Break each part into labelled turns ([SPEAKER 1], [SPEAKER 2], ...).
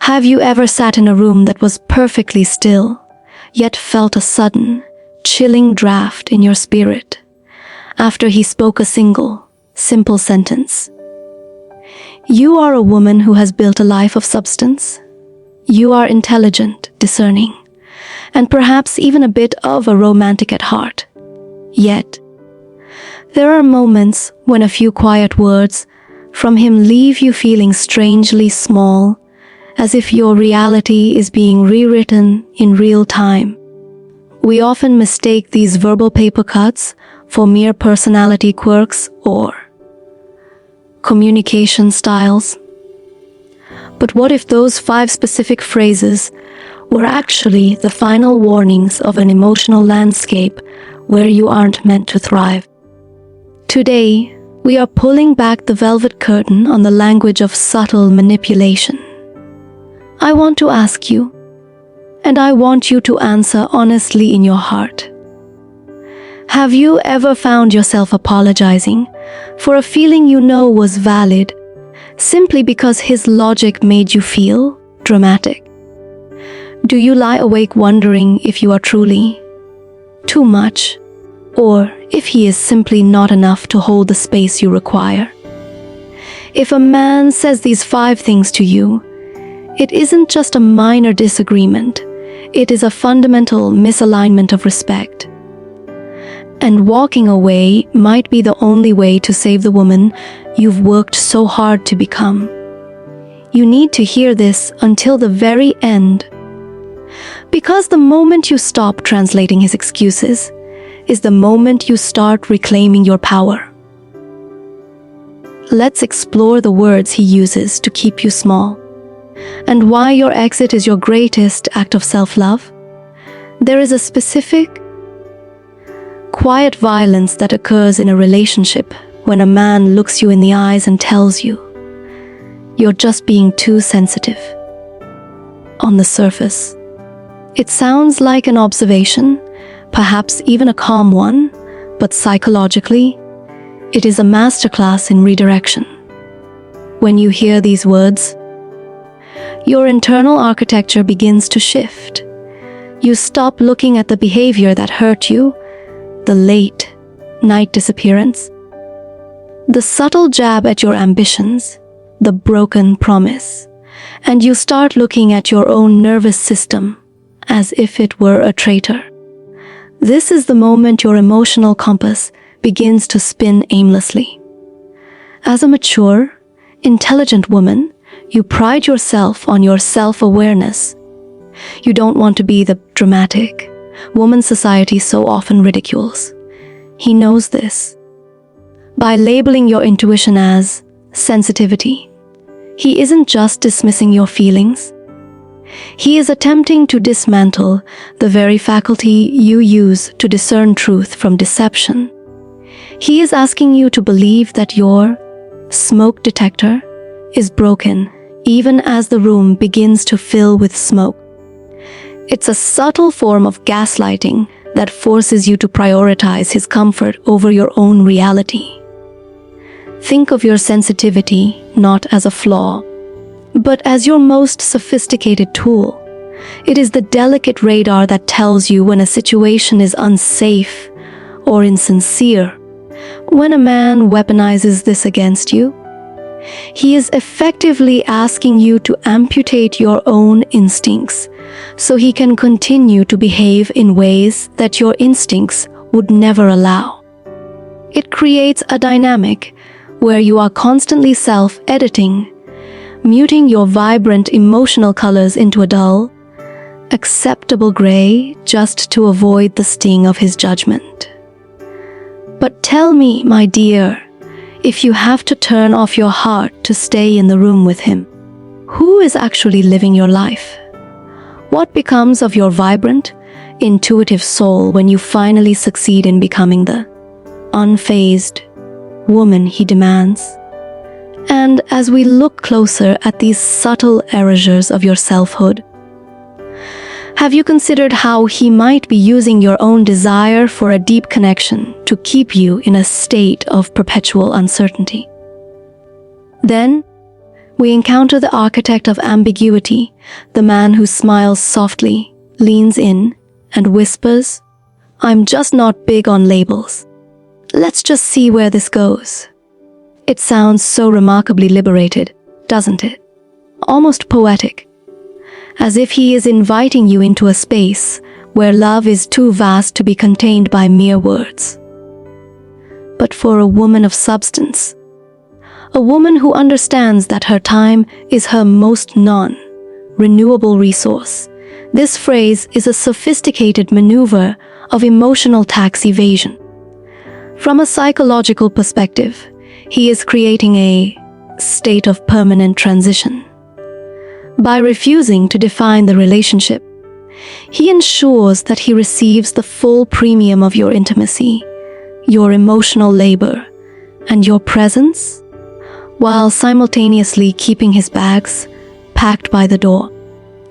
[SPEAKER 1] Have you ever sat in a room that was perfectly still, yet felt a sudden, chilling draft in your spirit after he spoke a single, simple sentence? You are a woman who has built a life of substance. You are intelligent, discerning, and perhaps even a bit of a romantic at heart. Yet, there are moments when a few quiet words from him leave you feeling strangely small, as if your reality is being rewritten in real time. We often mistake these verbal paper cuts for mere personality quirks or communication styles. But what if those 5 specific phrases were actually the final warnings of an emotional landscape where you aren't meant to thrive? Today, we are pulling back the velvet curtain on the language of subtle manipulation. I want to ask you, and I want you to answer honestly in your heart. Have you ever found yourself apologizing for a feeling you know was valid simply because his logic made you feel dramatic? Do you lie awake wondering if you are truly too much, or if he is simply not enough to hold the space you require? If a man says these 5 things to you, it isn't just a minor disagreement, it is a fundamental misalignment of respect. And walking away might be the only way to save the woman you've worked so hard to become. You need to hear this until the very end. Because the moment you stop translating his excuses is the moment you start reclaiming your power. Let's explore the words he uses to keep you small, and why your exit is your greatest act of self-love. There is a specific, quiet violence that occurs in a relationship when a man looks you in the eyes and tells you, "You're just being too sensitive." On the surface, it sounds like an observation, perhaps even a calm one, but psychologically, it is a masterclass in redirection. When you hear these words, your internal architecture begins to shift. You stop looking at the behavior that hurt you, the late night disappearance, the subtle jab at your ambitions, the broken promise, and you start looking at your own nervous system as if it were a traitor. This is the moment your emotional compass begins to spin aimlessly. As a mature, intelligent woman, you pride yourself on your self-awareness. You don't want to be the dramatic woman society so often ridicules. He knows this. By labeling your intuition as sensitivity, he isn't just dismissing your feelings. He is attempting to dismantle the very faculty you use to discern truth from deception. He is asking you to believe that your smoke detector is broken even as the room begins to fill with smoke. It's a subtle form of gaslighting that forces you to prioritize his comfort over your own reality. Think of your sensitivity not as a flaw, but as your most sophisticated tool. It is the delicate radar that tells you when a situation is unsafe or insincere. When a man weaponizes this against you, he is effectively asking you to amputate your own instincts so he can continue to behave in ways that your instincts would never allow. It creates a dynamic where you are constantly self-editing, muting your vibrant emotional colors into a dull, acceptable gray just to avoid the sting of his judgment. But tell me, my dear, if you have to turn off your heart to stay in the room with him, who is actually living your life? What becomes of your vibrant, intuitive soul when you finally succeed in becoming the unfazed woman he demands? And as we look closer at these subtle erasures of your selfhood, have you considered how he might be using your own desire for a deep connection to keep you in a state of perpetual uncertainty? Then, we encounter the architect of ambiguity, the man who smiles softly, leans in, and whispers, "I'm just not big on labels. Let's just see where this goes." It sounds so remarkably liberated, doesn't it? Almost poetic. As if he is inviting you into a space where love is too vast to be contained by mere words. But for a woman of substance, a woman who understands that her time is her most non-renewable resource, this phrase is a sophisticated maneuver of emotional tax evasion. From a psychological perspective, he is creating a state of permanent transition. By refusing to define the relationship, he ensures that he receives the full premium of your intimacy, your emotional labor, and your presence, while simultaneously keeping his bags packed by the door.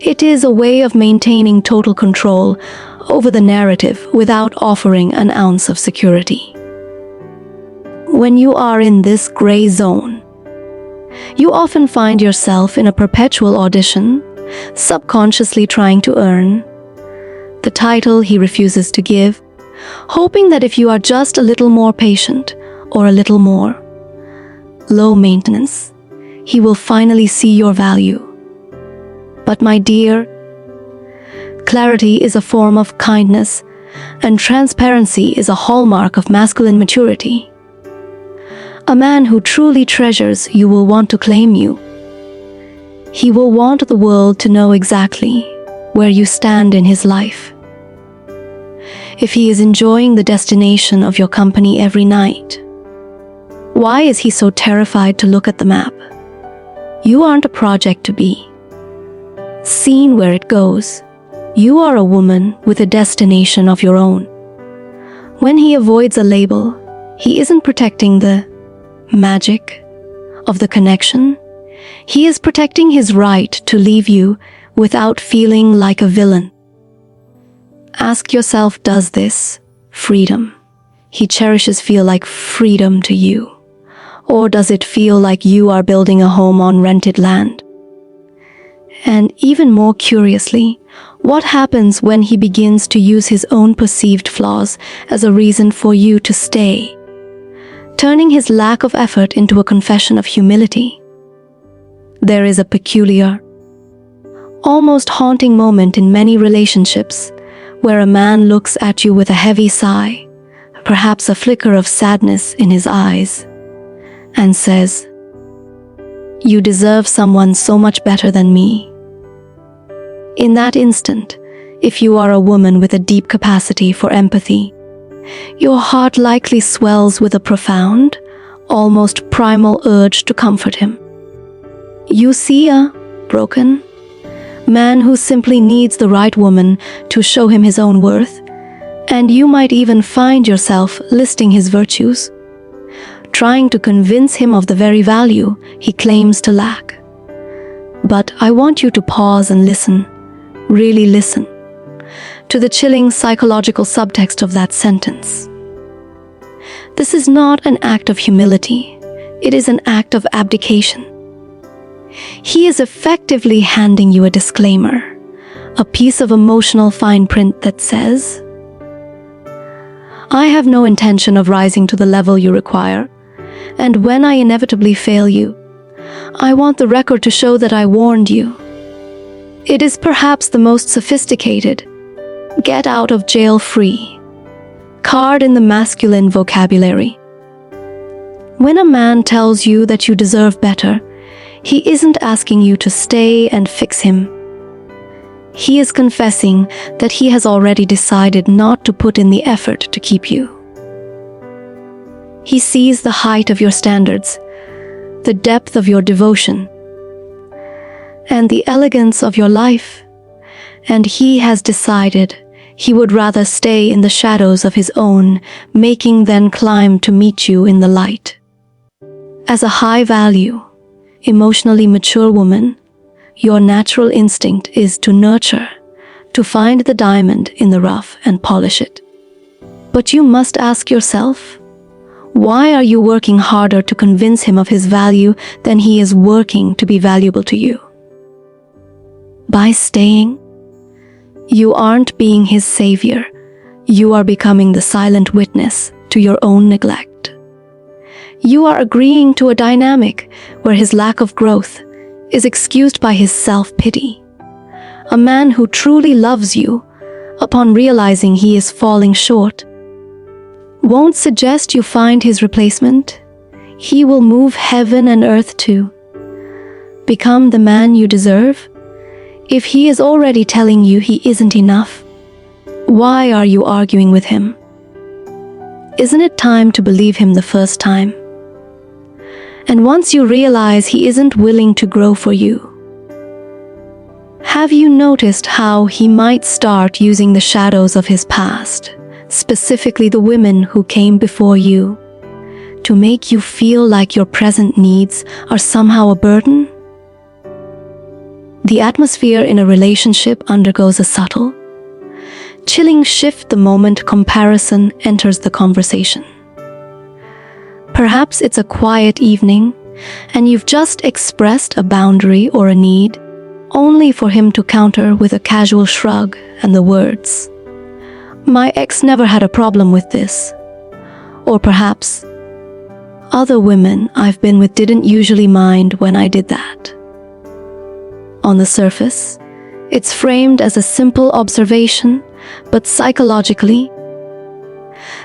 [SPEAKER 1] It is a way of maintaining total control over the narrative without offering an ounce of security. When you are in this gray zone, you often find yourself in a perpetual audition, subconsciously trying to earn the title he refuses to give, hoping that if you are just a little more patient or a little more low maintenance, he will finally see your value. But my dear, clarity is a form of kindness, and transparency is a hallmark of masculine maturity. A man who truly treasures you will want to claim you. He will want the world to know exactly where you stand in his life. If he is enjoying the destination of your company every night, why is he so terrified to look at the map? You aren't a project to be seen where it goes. You are a woman with a destination of your own. When he avoids a label, he isn't protecting the magic of the connection. He is protecting his right to leave you without feeling like a villain. Ask yourself, does this freedom he cherishes feel like freedom to you? Or does it feel like you are building a home on rented land? And even more curiously, what happens when he begins to use his own perceived flaws as a reason for you to stay, turning his lack of effort into a confession of humility? There is a peculiar, almost haunting moment in many relationships where a man looks at you with a heavy sigh, perhaps a flicker of sadness in his eyes, and says, "You deserve someone so much better than me." In that instant, if you are a woman with a deep capacity for empathy, your heart likely swells with a profound, almost primal urge to comfort him. You see a broken man who simply needs the right woman to show him his own worth, and you might even find yourself listing his virtues, trying to convince him of the very value he claims to lack. But I want you to pause and listen, really listen, to the chilling psychological subtext of that sentence. This is not an act of humility, it is an act of abdication. He is effectively handing you a disclaimer, a piece of emotional fine print that says, "I have no intention of rising to the level you require, and when I inevitably fail you, I want the record to show that I warned you." It is perhaps the most sophisticated, get out of jail free card in the masculine vocabulary. When a man tells you that you deserve better, he isn't asking you to stay and fix him. He is confessing that he has already decided not to put in the effort to keep you. He sees the height of your standards, the depth of your devotion, and the elegance of your life, and he has decided he would rather stay in the shadows of his own making than climb to meet you in the light. As a high-value, emotionally mature woman, your natural instinct is to nurture, to find the diamond in the rough and polish it. But you must ask yourself, Why are you working harder to convince him of his value than he is working to be valuable to you? By staying, you aren't being his savior. You are becoming the silent witness to your own neglect. You are agreeing to a dynamic where his lack of growth is excused by his self-pity. A man who truly loves you, upon realizing he is falling short, won't suggest you find his replacement. He will move heaven and earth to become the man you deserve. If he is already telling you he isn't enough, why are you arguing with him? Isn't it time to believe him the first time? And once you realize he isn't willing to grow for you, have you noticed how he might start using the shadows of his past, specifically the women who came before you, to make you feel like your present needs are somehow a burden? The atmosphere in a relationship undergoes a subtle, chilling shift the moment comparison enters the conversation. Perhaps it's a quiet evening, and you've just expressed a boundary or a need, only for him to counter with a casual shrug and the words, "My ex never had a problem with this." Or perhaps, "Other women I've been with didn't usually mind when I did that." On the surface, it's framed as a simple observation, but psychologically,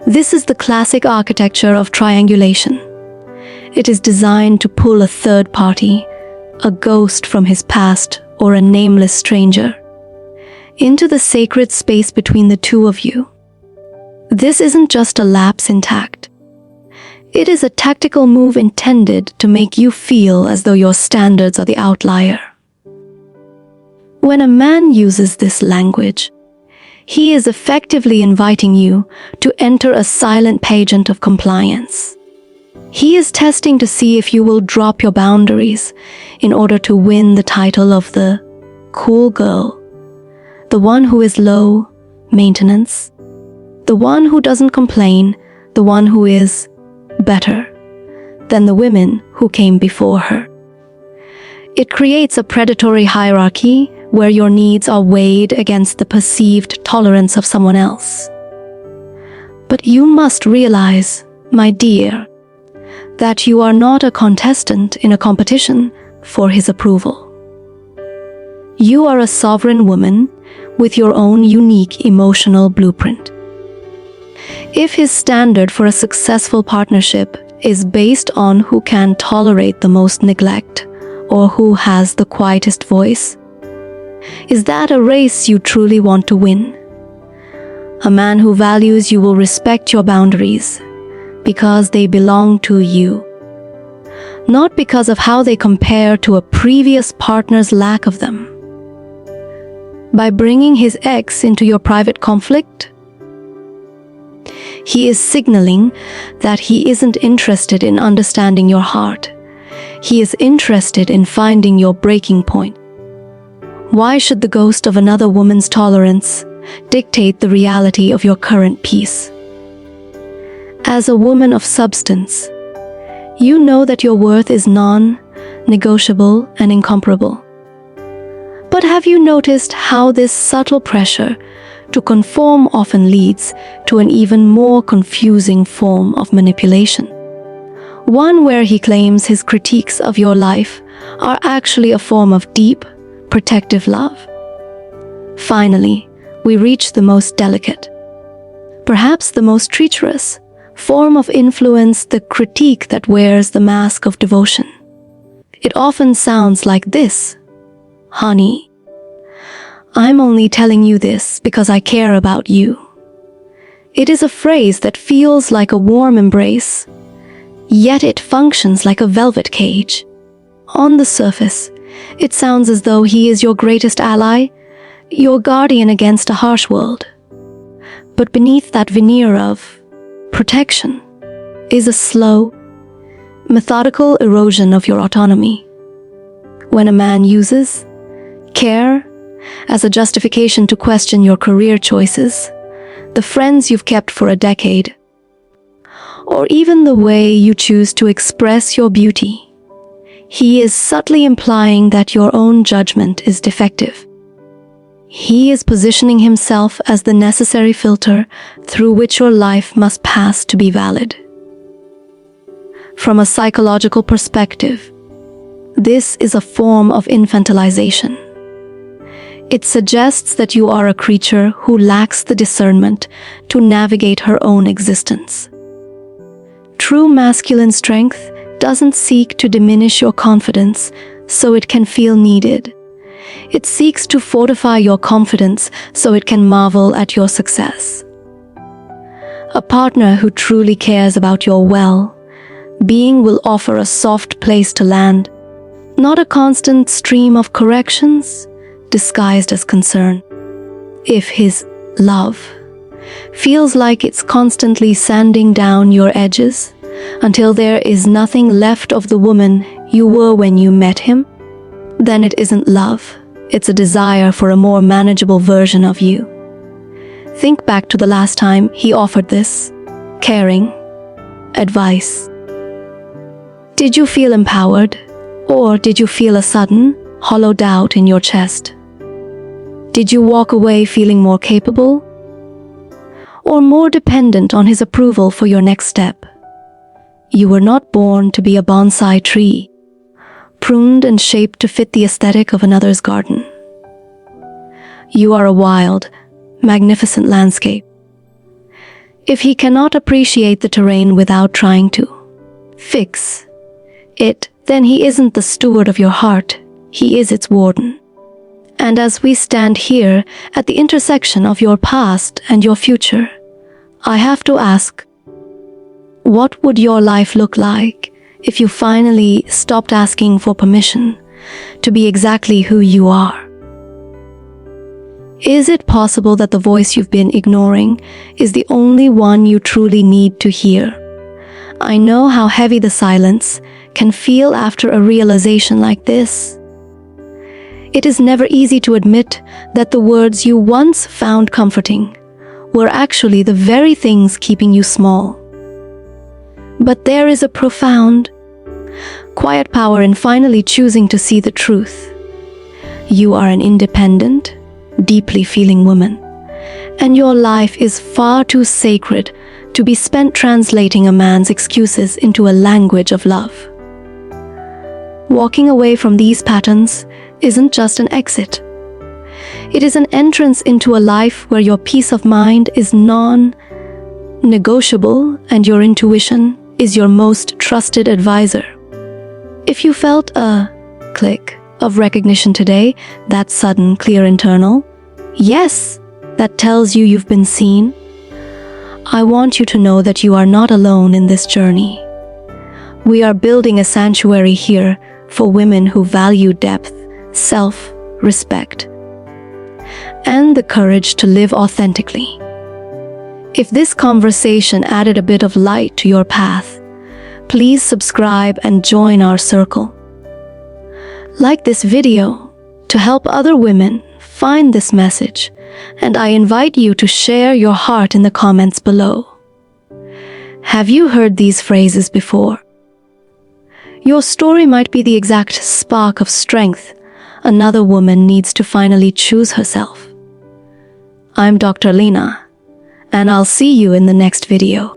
[SPEAKER 1] this is the classic architecture of triangulation. It is designed to pull a third party, a ghost from his past or a nameless stranger, into the sacred space between the two of you. This isn't just a lapse in tact. It is a tactical move intended to make you feel as though your standards are the outlier. When a man uses this language, he is effectively inviting you to enter a silent pageant of compliance. He is testing to see if you will drop your boundaries in order to win the title of the cool girl, the one who is low maintenance, the one who doesn't complain, the one who is better than the women who came before her. It creates a predatory hierarchy where your needs are weighed against the perceived tolerance of someone else. But you must realize, my dear, that you are not a contestant in a competition for his approval. You are a sovereign woman with your own unique emotional blueprint. If his standard for a successful partnership is based on who can tolerate the most neglect or who has the quietest voice, is that a race you truly want to win? A man who values you will respect your boundaries because they belong to you, not because of how they compare to a previous partner's lack of them. By bringing his ex into your private conflict, he is signaling that he isn't interested in understanding your heart. He is interested in finding your breaking point. Why should the ghost of another woman's tolerance dictate the reality of your current peace? As a woman of substance, you know that your worth is non-negotiable and incomparable. But have you noticed how this subtle pressure to conform often leads to an even more confusing form of manipulation? One where he claims his critiques of your life are actually a form of deep, protective love. Finally, we reach the most delicate, perhaps the most treacherous, form of influence, the critique that wears the mask of devotion. It often sounds like this: "Honey, I'm only telling you this because I care about you." It is a phrase that feels like a warm embrace, yet it functions like a velvet cage. On the surface, it sounds as though he is your greatest ally, your guardian against a harsh world. But beneath that veneer of protection is a slow, methodical erosion of your autonomy. When a man uses care as a justification to question your career choices, the friends you've kept for a decade, or even the way you choose to express your beauty. He is subtly implying that your own judgment is defective. He is positioning himself as the necessary filter through which your life must pass to be valid. From a psychological perspective, this is a form of infantilization. It suggests that you are a creature who lacks the discernment to navigate her own existence. True masculine strength doesn't seek to diminish your confidence so it can feel needed. It seeks to fortify your confidence so it can marvel at your success. A partner who truly cares about your well-being will offer a soft place to land, not a constant stream of corrections disguised as concern. If his love feels like it's constantly sanding down your edges until there is nothing left of the woman you were when you met him, then it isn't love. It's a desire for a more manageable version of you. Think back to the last time he offered this caring advice. Did you feel empowered, or did you feel a sudden, hollow doubt in your chest? Did you walk away feeling more capable, or more dependent on his approval for your next step? You were not born to be a bonsai tree, pruned and shaped to fit the aesthetic of another's garden. You are a wild, magnificent landscape. If he cannot appreciate the terrain without trying to fix it, then he isn't the steward of your heart, he is its warden. And as we stand here at the intersection of your past and your future, I have to ask, what would your life look like if you finally stopped asking for permission to be exactly who you are? Is it possible that the voice you've been ignoring is the only one you truly need to hear? I know how heavy the silence can feel after a realization like this. It is never easy to admit that the words you once found comforting were actually the very things keeping you small. But there is a profound, quiet power in finally choosing to see the truth. You are an independent, deeply feeling woman, and your life is far too sacred to be spent translating a man's excuses into a language of love. Walking away from these patterns isn't just an exit. It is an entrance into a life where your peace of mind is non-negotiable and your intuition is your most trusted advisor. If you felt a click of recognition today, that sudden, clear internal yes that tells you you've been seen, I want you to know that you are not alone in this journey. We are building a sanctuary here for women who value depth, self-respect, and the courage to live authentically. If this conversation added a bit of light to your path, please subscribe and join our circle. Like this video to help other women find this message, and I invite you to share your heart in the comments below. Have you heard these phrases before? Your story might be the exact spark of strength another woman needs to finally choose herself. I'm Dr. Elina, and I'll see you in the next video.